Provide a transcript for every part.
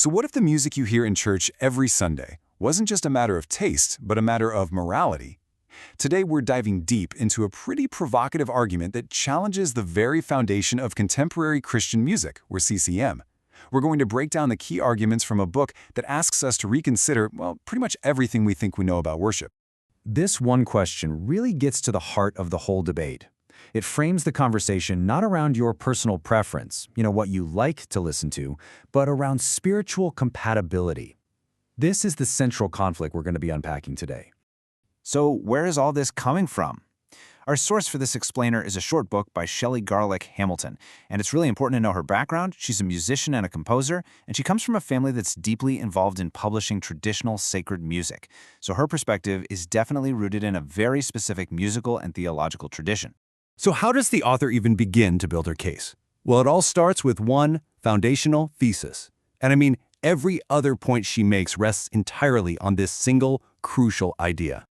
So what if the music you hear in church every Sunday wasn't just a matter of taste, but a matter of morality? Today we're diving deep into a pretty provocative argument that challenges the very foundation of contemporary Christian music, or CCM. We're going to break down the key arguments from a book that asks us to reconsider, well, pretty much everything we think we know about worship. This one question really gets to the heart of the whole debate. It frames the conversation not around your personal preference, what you like to listen to, but around spiritual compatibility. This is the central conflict we're going to be unpacking today. So where is all this coming from? Our source for this explainer is a short book by Shelley Hamilton, and it's really important to know her background. She's a musician and a composer, and she comes from a family that's deeply involved in publishing traditional sacred music. So her perspective is definitely rooted in a very specific musical and theological tradition. So how does the author even begin to build her case? Well, it all starts with one foundational thesis. And I mean, every other point she makes rests entirely on this single, crucial idea.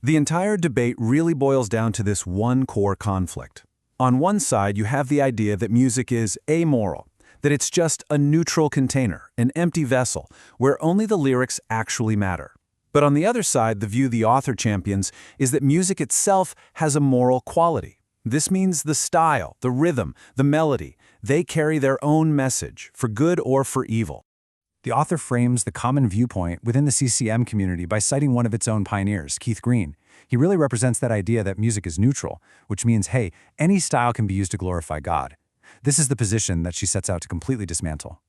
The entire debate really boils down to this one core conflict. On one side, you have the idea that music is amoral, that it's just a neutral container, an empty vessel, where only the lyrics actually matter. But on the other side, the view the author champions is that music itself has a moral quality. This means the style, the rhythm, the melody, they carry their own message, for good or for evil. The author frames the common viewpoint within the CCM community by citing one of its own pioneers, Keith Green. He really represents that idea that music is neutral, which means, hey, any style can be used to glorify God. This is the position that she sets out to completely dismantle.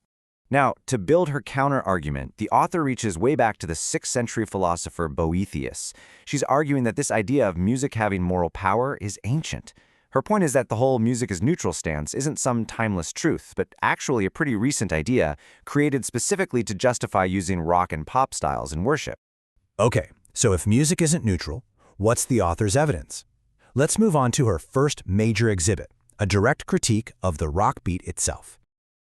Now, to build her counter-argument, the author reaches way back to the 6th century philosopher Boethius. She's arguing that this idea of music having moral power is ancient. Her point is that the whole music is neutral stance isn't some timeless truth, but actually a pretty recent idea created specifically to justify using rock and pop styles in worship. Okay, so if music isn't neutral, what's the author's evidence? Let's move on to her first major exhibit, a direct critique of the rock beat itself.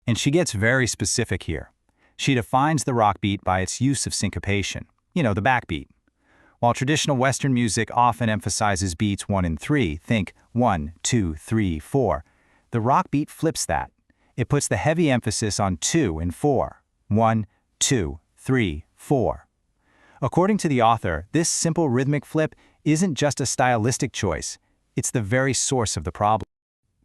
And she gets very specific here. She defines the rock beat by its use of syncopation, the backbeat. While traditional Western music often emphasizes beats 1 and 3, think 1, 2, 3, 4, the rock beat flips that. It puts the heavy emphasis on 2 and 4, 1, 2, 3, 4. According to the author, this simple rhythmic flip isn't just a stylistic choice, it's the very source of the problem.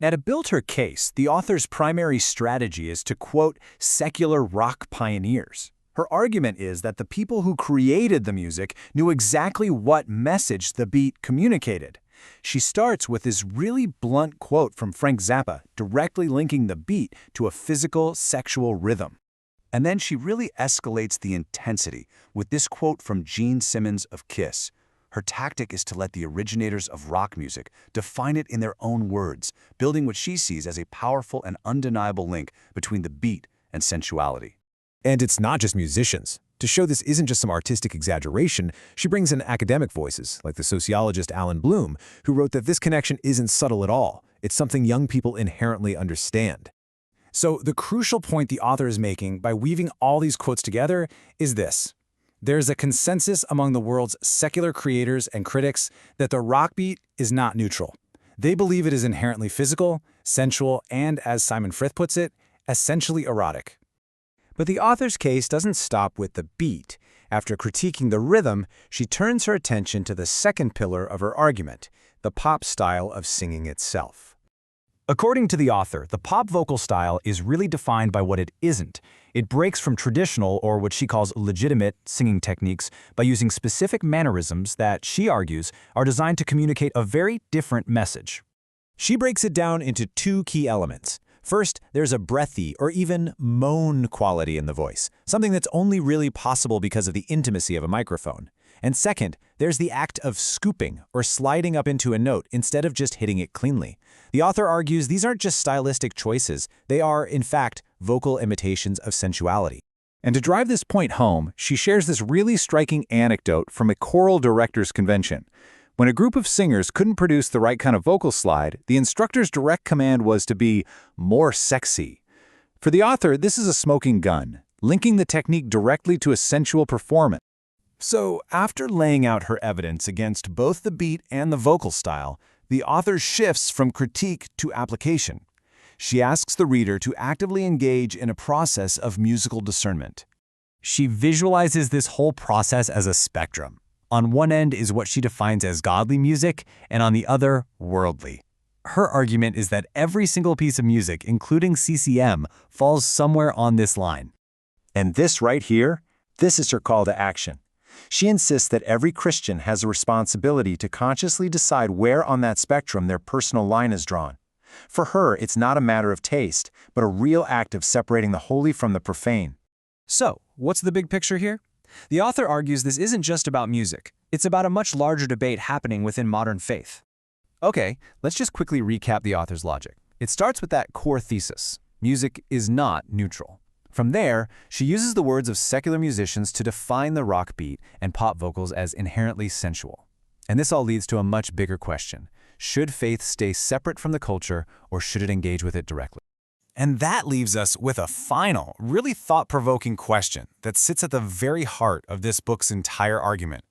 Now, to build her case, the author's primary strategy is to quote secular rock pioneers. Her argument is that the people who created the music knew exactly what message the beat communicated. She starts with this really blunt quote from Frank Zappa, directly linking the beat to a physical, sexual rhythm. And then she really escalates the intensity with this quote from Gene Simmons of Kiss. Her tactic is to let the originators of rock music define it in their own words, building what she sees as a powerful and undeniable link between the beat and sensuality. And it's not just musicians. To show this isn't just some artistic exaggeration, she brings in academic voices, like the sociologist Alan Bloom, who wrote that this connection isn't subtle at all. It's something young people inherently understand. So the crucial point the author is making by weaving all these quotes together is this. There's a consensus among the world's secular creators and critics that the rock beat is not neutral. They believe it is inherently physical, sensual, and, as Simon Frith puts it, essentially erotic. But the author's case doesn't stop with the beat. After critiquing the rhythm, she turns her attention to the second pillar of her argument, the pop style of singing itself. According to the author, the pop vocal style is really defined by what it isn't. It breaks from traditional, or what she calls legitimate, singing techniques by using specific mannerisms that, she argues, are designed to communicate a very different message. She breaks it down into two key elements. First, there's a breathy or even moan quality in the voice, something that's only really possible because of the intimacy of a microphone. And second, there's the act of scooping or sliding up into a note instead of just hitting it cleanly. The author argues these aren't just stylistic choices, they are, in fact, vocal imitations of sensuality. And to drive this point home, she shares this really striking anecdote from a choral directors convention. When a group of singers couldn't produce the right kind of vocal slide, the instructor's direct command was to be more sexy. For the author, this is a smoking gun, linking the technique directly to a sensual performance. So, after laying out her evidence against both the beat and the vocal style, the author shifts from critique to application. She asks the reader to actively engage in a process of musical discernment. She visualizes this whole process as a spectrum. On one end is what she defines as godly music, and on the other, worldly. Her argument is that every single piece of music, including CCM, falls somewhere on this line. And this right here, this is her call to action. She insists that every Christian has a responsibility to consciously decide where on that spectrum their personal line is drawn. For her, it's not a matter of taste, but a real act of separating the holy from the profane. So, what's the big picture here? The author argues this isn't just about music. It's about a much larger debate happening within modern faith. Okay, let's just quickly recap the author's logic. It starts with that core thesis. Music is not neutral. From there, she uses the words of secular musicians to define the rock beat and pop vocals as inherently sensual. And this all leads to a much bigger question. Should faith stay separate from the culture, or should it engage with it directly? And that leaves us with a final, really thought-provoking question that sits at the very heart of this book's entire argument.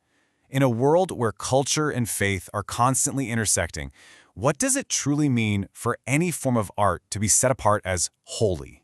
In a world where culture and faith are constantly intersecting, what does it truly mean for any form of art to be set apart as holy?